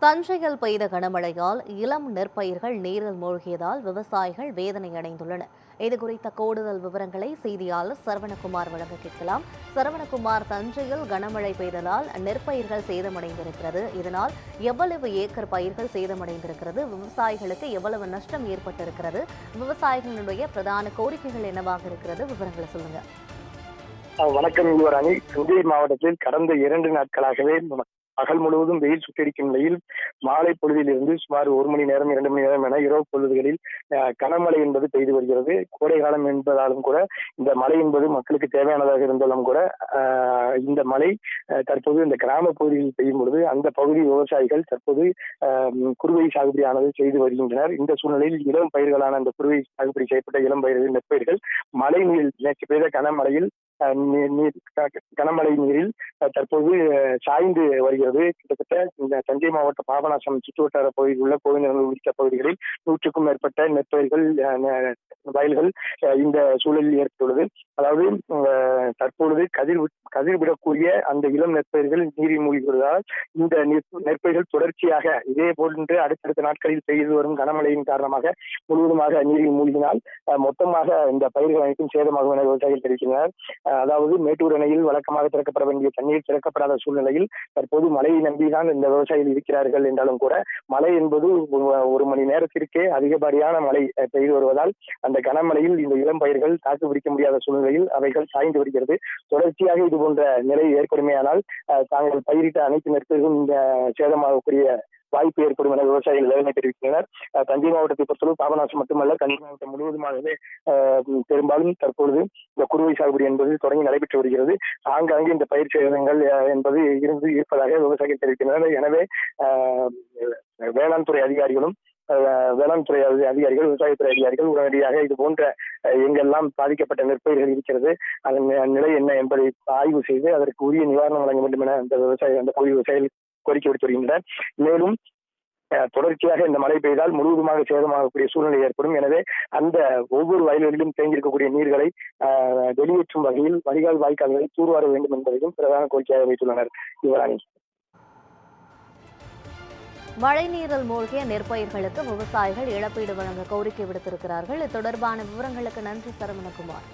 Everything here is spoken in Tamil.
தஞ்சையில் பெய்த கனமழையால் இளம் நெற்பயிர்கள் நீரில் மூழ்கியதால் விவசாயிகள் வேதனை அடைந்துள்ளனர். இதுகுறித்த கூடுதல் விவரங்களை செய்தியாளர் சரவணகுமார் வழங்க கேட்கலாம். சரவணகுமார், தஞ்சையில் கனமழை பெய்ததால் நெற்பயிர்கள் சேதமடைந்திருக்கிறது. இதனால் எவ்வளவு ஏக்கர் பயிர்கள் சேதமடைந்திருக்கிறது? விவசாயிகளுக்கு எவ்வளவு நஷ்டம் ஏற்பட்டிருக்கிறது? விவசாயிகளுடைய பிரதான கோரிக்கைகள் என்னவாக இருக்கிறது? விவரங்களை சொல்லுங்க. வணக்கம் யுவராணி. தஞ்சை மாவட்டத்தில் கடந்த 2 நாட்களாகவே பகல் முழுவதும் வெயில் சுட்டெரிக்கும் நிலையில் மாலை பொழுதில் இருந்து சுமார் 1 மணி நேரம் 2 மணி நேரம் என இரவு பொழுதுகளில் கனமழை என்பது பெய்து வருகிறது. கோடை காலம் என்பதாலும் கூட இந்த மழை என்பது மக்களுக்கு தேவையானதாக இருந்தாலும் கூட இந்த மழை தற்போது இந்த கிராம பகுதியில் பெய்யும் பொழுது அந்த பகுதி விவசாயிகள் தற்போது குறுவை சாகுபடியானது செய்து வருகின்றனர். இந்த சூழ்நிலையில் இளம் பயிர்களான அந்த குறுவை சாகுபடி செய்யப்பட்ட இளம் பயிர்கள் நெற்பயிர்கள் மழை நீர் நேற்று பெய்த கனமழையில் கனமழை நீரில் தற்போது சாய்ந்து வருகிறது. கிட்டத்தட்ட இந்த தஞ்சை மாவட்ட பாபநாசம் சுற்றுவட்டார பகுதியில் உள்ள கோவிந்தர்கள் உள்ளிட்ட பகுதிகளில் 100க்கும் மேற்பட்ட நெற்பயிர்கள் வயல்கள் இந்த சூழலில் ஏற்பட்டுள்ளது. அதாவது தற்பொழுது கதிர்விடக்கூடிய அந்த இளம் நெற்பயிர்கள் நீரில் மூழ்குவதால் இந்த நெற்பயிர்கள் தொடர்ச்சியாக இதே போன்று அடுத்தடுத்த நாட்களில் பெய்து வரும் கனமழையின் காரணமாக முழுவதுமாக நீரில் மூழ்கினால் மொத்தமாக இந்த பயிர்கள் அனைத்தும் சேதமாகும் என விவசாயிகள் தெரிவிக்கின்றனர். அதாவது மேட்டூர் அணையில் வழக்கமாக திறக்கப்பட வேண்டிய தண்ணீர் திறக்கப்படாத சூழ்நிலையில் தற்போது மழையை நம்பிதான் இந்த விவசாயிகள் இருக்கிறார்கள் என்றாலும் கூட மழை என்பது 1 மணி நேரத்திற்கே அதிகப்படியான மழை பெய்து வருவதால் அந்த கனமழையில் இந்த இளம் பயிர்கள் தாக்கு பிடிக்க முடியாத சூழ்நிலையில் அவைகள் சாய்ந்து வருகிறது. தொடர்ச்சியாக இது போன்ற நிலை ஏற்படுமையானால் தாங்கள் பயிரிட்ட அனைத்து நெற்பயிர்களும் இந்த சேதமாகக்கூடிய வாய்ப்பு ஏற்படும் என விவசாயிகள் வேதனை தெரிவிக்கின்றனர். தஞ்சை மாவட்டத்தை பொறுத்தளவு பாபநாசம் மட்டுமல்ல, தஞ்சை மாவட்டம் முழுவதுமாகவே பெரும்பாலும் தற்பொழுது இந்த குறுவை சாகுபடி என்பது தொடங்கி நடைபெற்று வருகிறது. ஆங்காங்கே இந்த பயிர் சேதங்கள் என்பது இருப்பதாக விவசாயிகள் தெரிவிக்கின்றனர். எனவே வேளாண் துறை அதிகாரிகளும் விவசாயத்துறை அதிகாரிகள் உடனடியாக இது போன்ற எங்கெல்லாம் பாதிக்கப்பட்ட நெற்பயிர்கள் இருக்கிறது, அதன் நிலை என்ன என்பதை ஆய்வு செய்து அதற்கு உரிய நிவாரணம் வழங்க வேண்டும் என அந்த பகுதி விவசாயிகள் கோரிக்கை விடுத்து வருகின்றனர். மேலும் தொடர்ச்சியாக இந்த மழை பெய்தால் முழுவதுமாக சேதமாகக்கூடிய சூழ்நிலை ஏற்படும். எனவே அந்த ஒவ்வொரு வயல்களிலும் தேங்கியிருக்கக்கூடிய நீர்களை வெளியேற்றும் வகையில் வடிகால் வாய்க்கால்களை தூர்வார வேண்டும் என்பதையும் பிரதான கோரிக்கையாக வைத்துள்ளனர். யுவராணி, மழைநீரில் மூழ்கிய நெற்பயிர்களுக்கு விவசாயிகள் இழப்பீடு வழங்க கோரிக்கை விடுத்திருக்கிறார்கள். இது தொடர்பான விவரங்களுக்கு நன்றி சரவணகுமார்.